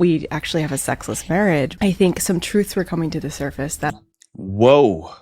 We actually have a sexless marriage. I think some truths were coming to the surface that Whoa.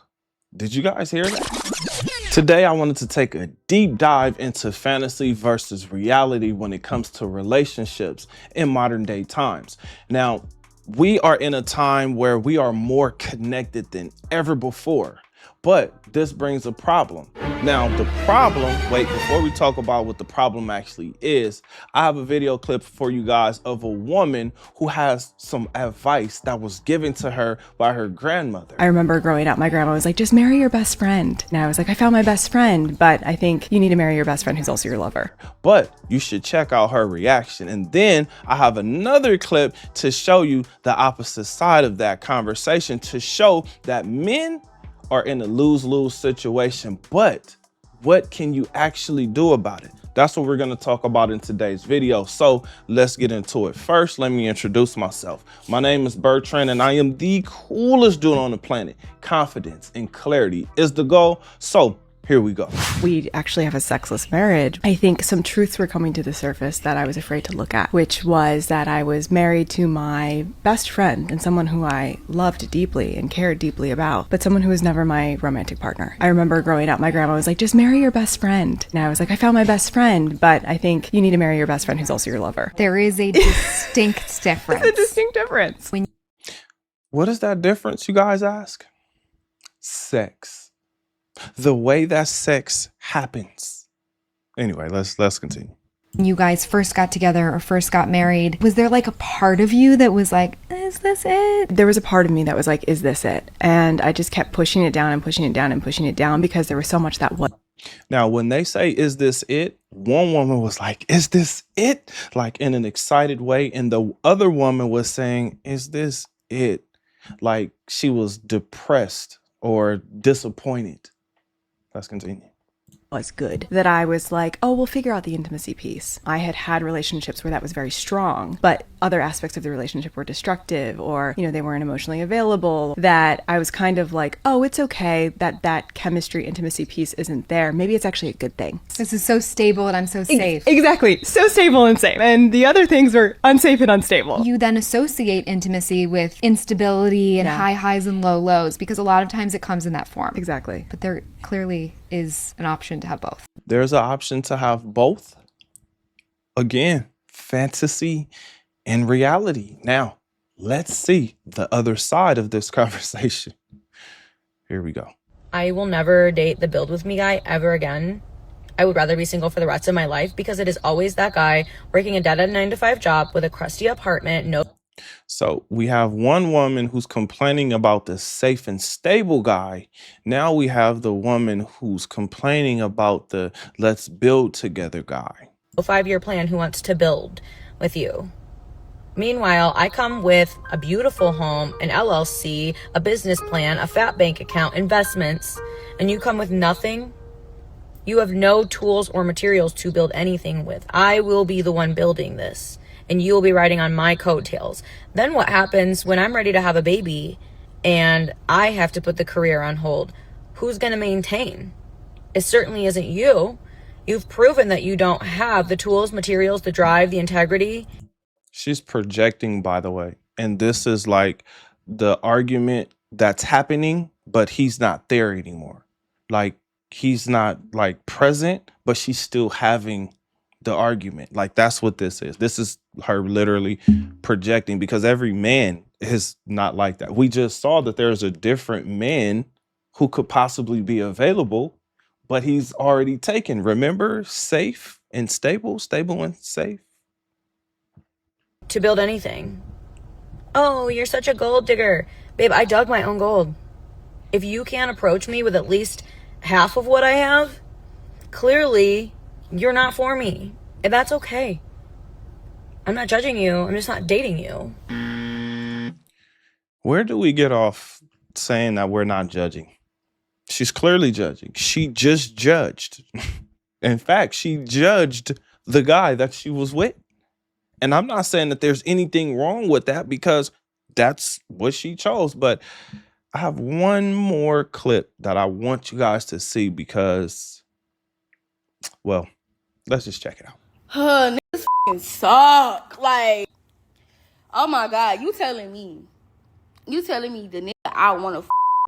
Did you guys hear that? Today, I wanted to take a deep dive into fantasy versus reality when it comes to relationships in modern day times. Now, we are in a time where we are more connected than ever before, but this brings a problem. Now, the problem, wait, before we talk about what the problem actually is, I have a video clip for you guys of a woman who has some advice that was given to her by her grandmother. I remember growing up, my grandma was like, just marry your best friend. And I was like, I found my best friend, but I think you need to marry your best friend who's also your lover. But you should check out her reaction. And then I have another clip to show you the opposite side of that conversation, to show that men are in a lose-lose situation, but what can you actually do about it? That's what we're going to talk about in today's video. So let's get into it. First, let me introduce myself. My name is Bertrand and I am the coolest dude on the planet. Confidence and clarity is the goal. So here we go. We actually have a sexless marriage. I think some truths were coming to the surface that I was afraid to look at, which was that I was married to my best friend and someone who I loved deeply and cared deeply about, but someone who was never my romantic partner. I remember growing up, my grandma was like, just marry your best friend. And I was like, I found my best friend, but I think you need to marry your best friend who's also your lover. There is a distinct difference. It's a distinct difference. What is that difference, you guys ask? Sex. The way that sex happens. Anyway, let's continue. When you guys first got together or first got married, was there like a part of you that was like, is this it? There was a part of me that was like, is this it? And I just kept pushing it down and pushing it down and pushing it down because there was so much that was. Now, when they say, is this it? One woman was like, is this it? Like in an excited way. And the other woman was saying, is this it? Like she was depressed or disappointed. Let's continue. Was good. That I was like, oh, we'll figure out the intimacy piece. I had had relationships where that was very strong, but other aspects of the relationship were destructive, or, you know, they weren't emotionally available, that I was kind of like, oh, it's okay that that chemistry intimacy piece isn't there. Maybe it's actually a good thing. This is so stable and I'm so safe. Exactly. So stable and safe. And the other things were unsafe and unstable. You then associate intimacy with instability and high highs and low lows because a lot of times it comes in that form. Exactly. But there clearly is an option to have both. There's an option to have both. Again, fantasy and reality. Now, let's see the other side of this conversation. Here we go. I will never date the build with me guy ever again. I would rather be single for the rest of my life because it is always that guy working a dead-end 9-to-5 job with a crusty apartment, no. So we have one woman who's complaining about the safe and stable guy. Now we have the woman who's complaining about the let's build together guy. 5-year plan who wants to build with you. Meanwhile, I come with a beautiful home, an LLC, a business plan, a fat bank account, investments, and you come with nothing. You have no tools or materials to build anything with. I will be the one building this, and you will be riding on my coattails. Then what happens when I'm ready to have a baby and I have to put the career on hold? Who's going to maintain? It certainly isn't you. You've proven that you don't have the tools, materials, the drive, the integrity. She's projecting, by the way. And this is like the argument that's happening, but he's not there anymore. Like he's not like present, but she's still having the argument. Like that's what this is. This is her literally projecting, because every man is not like that. We just saw that there's a different man who could possibly be available, but he's already taken. Remember, safe and stable, stable and safe. To build anything. Oh, you're such a gold digger. Babe, I dug my own gold. If you can't approach me with at least half of what I have, clearly you're not for me. And that's okay. I'm not judging you. I'm just not dating you. Where do we get off saying that we're not judging? She's clearly judging. She just judged. In fact, she judged the guy that she was with. And I'm not saying that there's anything wrong with that, because that's what she chose. But I have one more clip that I want you guys to see because, well, let's just check it out. Niggas f***ing suck. Like, Oh my God, you telling me the nigga I wanna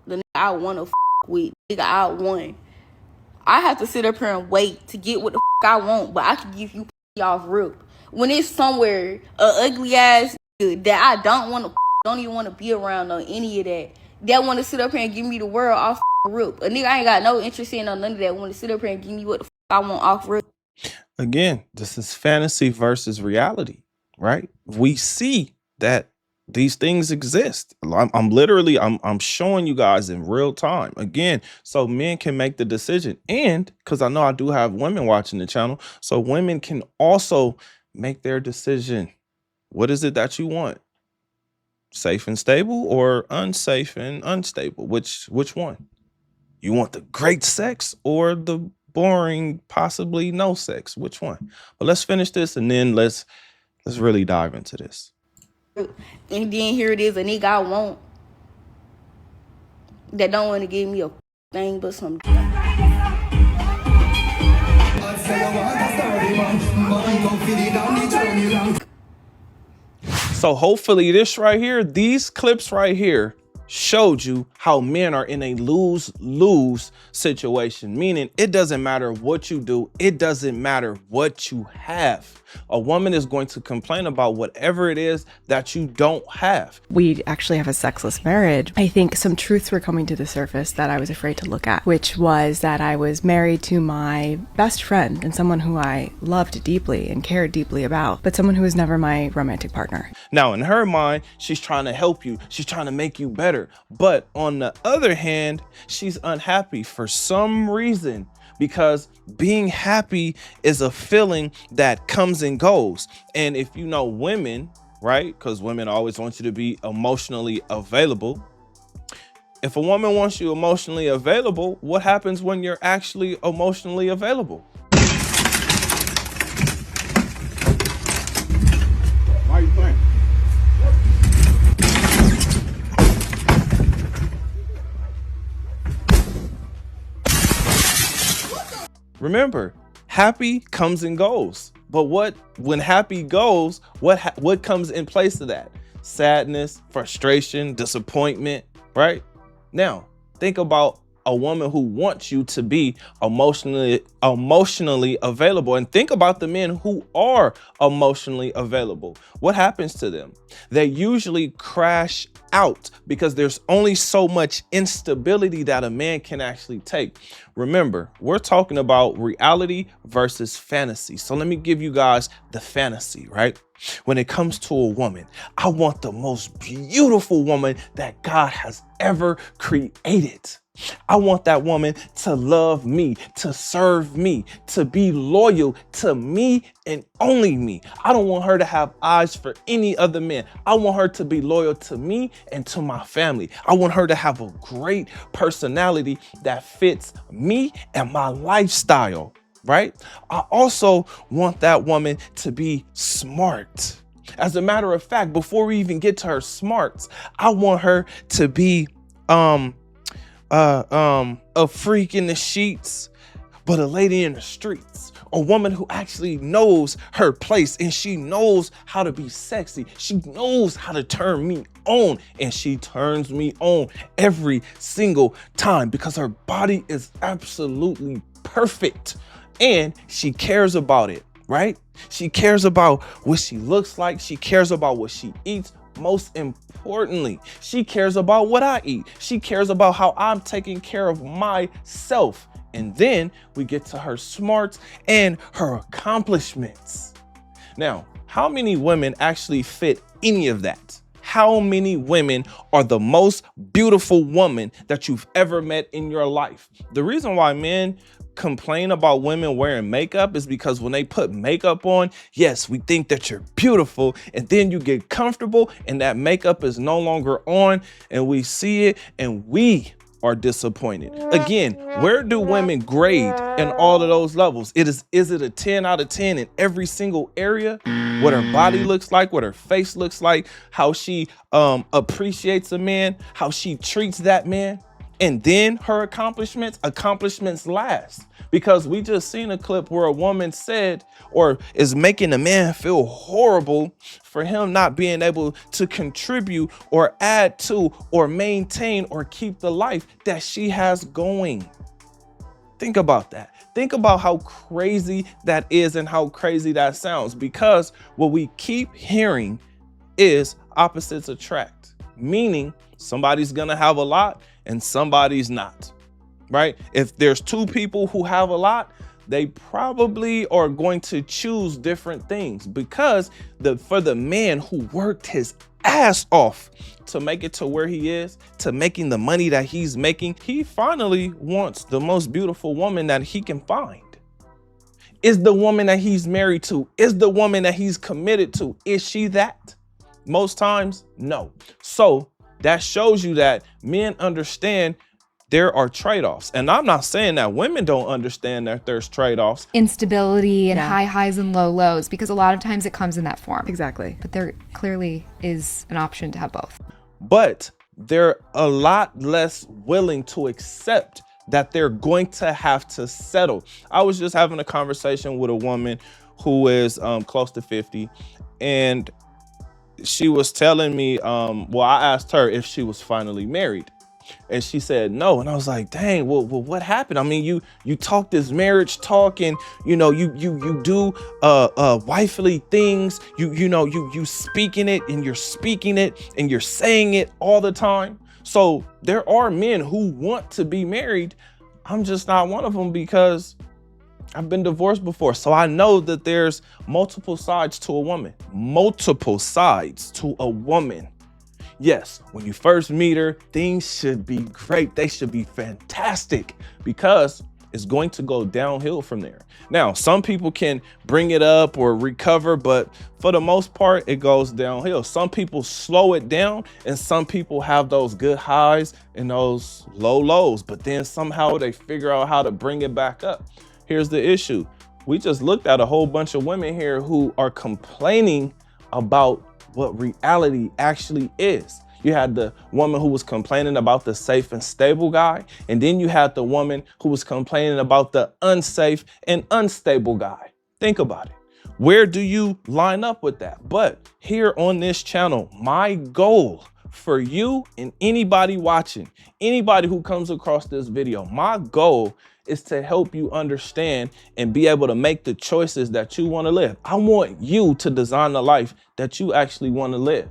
the nigga I wanna with, nigga I want. I have to sit up here and wait to get what the I want, but I can give you off rip. When it's somewhere a ugly ass nigga that I don't even want to be around or any of that want to sit up here and give me the world off rip. A nigga I ain't got no interest in or none of that want to sit up here and give me what the I want off rip. Again, this is fantasy versus reality, right? We see that these things exist. I'm showing you guys in real time again, so men can make the decision. And because I know I do have women watching the channel, so women can also make their decision. What is it that you want? Safe and stable or unsafe and unstable? Which one? You want the great sex or the boring, possibly no sex? Which one? But let's finish this and then let's really dive into this. And then here it is, a nigga I want that don't want to give me a thing but some. So hopefully this right here, these clips right here, showed you how men are in a lose-lose situation, meaning it doesn't matter what you do, it doesn't matter what you have. A woman is going to complain about whatever it is that you don't have. We actually have a sexless marriage. I think some truths were coming to the surface that I was afraid to look at, which was that I was married to my best friend and someone who I loved deeply and cared deeply about, but someone who was never my romantic partner. Now, in her mind, she's trying to help you. She's trying to make you better. But on the other hand, she's unhappy for some reason, because being happy is a feeling that comes and goes. And if you know women, right? Because women always want you to be emotionally available. If a woman wants you emotionally available, what happens when you're actually emotionally available? Why are you playing? Remember, happy comes and goes. But when happy goes, what comes in place of that? Sadness, frustration, disappointment, right? Now, think about a woman who wants you to be emotionally available, and think about the men who are emotionally available. What happens to them? They usually crash out because there's only so much instability that a man can actually take. Remember, we're talking about reality versus fantasy. So let me give you guys the fantasy, right? When it comes to a woman, I want the most beautiful woman that God has ever created. I want that woman to love me, to serve me, to be loyal to me and only me. I don't want her to have eyes for any other man. I want her to be loyal to me and to my family. I want her to have a great personality that fits me and my lifestyle, right? I also want that woman to be smart. As a matter of fact, before we even get to her smarts, I want her to be a freak in the sheets, but a lady in the streets. A woman who actually knows her place, and she knows how to be sexy. She knows how to turn me on, and she turns me on every single time because her body is absolutely perfect and she cares about it, right? She cares about what she looks like. She cares about what she eats. Most importantly, she cares about what I eat. She cares about how I'm taking care of myself. And then we get to her smarts and her accomplishments. Now, how many women actually fit any of that? How many women are the most beautiful woman that you've ever met in your life? The reason why men complain about women wearing makeup is because when they put makeup on, yes, we think that you're beautiful, and then you get comfortable and that makeup is no longer on and we see it and we are disappointed. Again, where do women grade in all of those levels? Is it a 10 out of 10 in every single area? What her body looks like, what her face looks like, how she appreciates a man, how she treats that man? and then her accomplishments last. Because we just seen a clip where a woman said, or is making a man feel horrible for him not being able to contribute or add to or maintain or keep the life that she has going. Think about that. Think about how crazy that is and how crazy that sounds, because what we keep hearing is opposites attract, meaning somebody's gonna have a lot and somebody's not, right? If there's two people who have a lot, they probably are going to choose different things, because for the man who worked his ass off to make it to where he is, to making the money that he's making, he finally wants the most beautiful woman that he can find. Is the woman that he's married to, is the woman that he's committed to, is she that? Most times, no. So that shows you that men understand there are trade-offs. And I'm not saying that women don't understand that there's trade-offs. Instability and high highs and low lows, because a lot of times it comes in that form. Exactly. But there clearly is an option to have both. But they're a lot less willing to accept that they're going to have to settle. I was just having a conversation with a woman who is close to 50, and she was telling me, well, I asked her if she was finally married, and she said no. And I was like, dang, well, what happened? I mean, you talk this marriage talk, and you do wifely things, you speaking it, and you're speaking it, and you're saying it all the time. So there are men who want to be married. I'm just not one of them, because I've been divorced before. So I know that there's multiple sides to a woman. Multiple sides to a woman. Yes, when you first meet her, things should be great. They should be fantastic, because it's going to go downhill from there. Now, some people can bring it up or recover, but for the most part, it goes downhill. Some people slow it down, and some people have those good highs and those low lows, but then somehow they figure out how to bring it back up. Here's the issue. We just looked at a whole bunch of women here who are complaining about what reality actually is. You had the woman who was complaining about the safe and stable guy, and then you had the woman who was complaining about the unsafe and unstable guy. Think about it. Where do you line up with that? But here on this channel, my goal for you and anybody watching, anybody who comes across this video, my goal is to help you understand and be able to make the choices that you want to live. I want you to design the life that you actually want to live.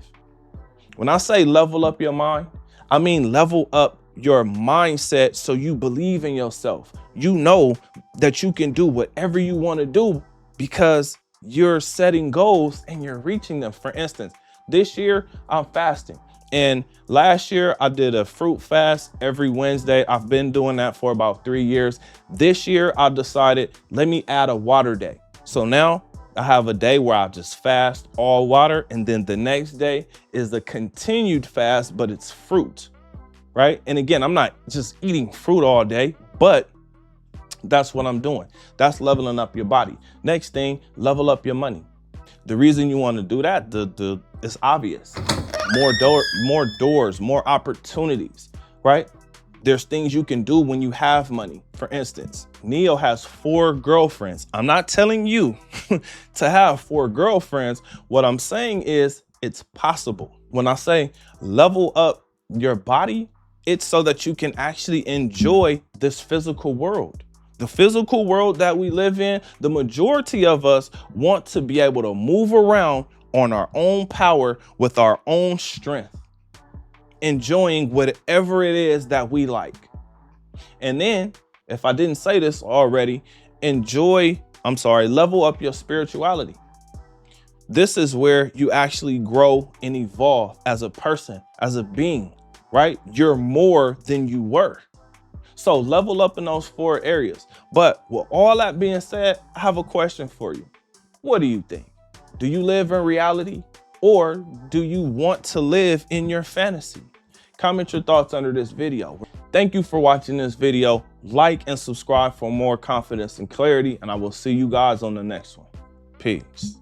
When I say level up your mind, I mean level up your mindset so you believe in yourself. You know that you can do whatever you want to do because you're setting goals and you're reaching them. For instance, this year I'm fasting. And last year I did a fruit fast every Wednesday. I've been doing that for about 3 years. This year I decided, let me add a water day. So now I have a day where I just fast all water, and then the next day is a continued fast, but it's fruit, right? And again, I'm not just eating fruit all day, but that's what I'm doing. That's leveling up your body. Next thing, level up your money. The reason you want to do that, it's obvious. More doors, more opportunities, right? There's things you can do when you have money. For instance, Neo has 4 girlfriends. I'm not telling you to have 4 girlfriends. What I'm saying is it's possible. When I say level up your body, it's so that you can actually enjoy this physical world. The physical world that we live in, the majority of us want to be able to move around on our own power with our own strength, enjoying whatever it is that we like. And then, if I didn't say this already, level up your spirituality. This is where you actually grow and evolve as a person, as a being, right? You're more than you were. So level up in those 4 areas. But with all that being said, I have a question for you. What do you think? Do you live in reality, or do you want to live in your fantasy? Comment your thoughts under this video. Thank you for watching this video. Like and subscribe for more confidence and clarity, and I will see you guys on the next one. Peace.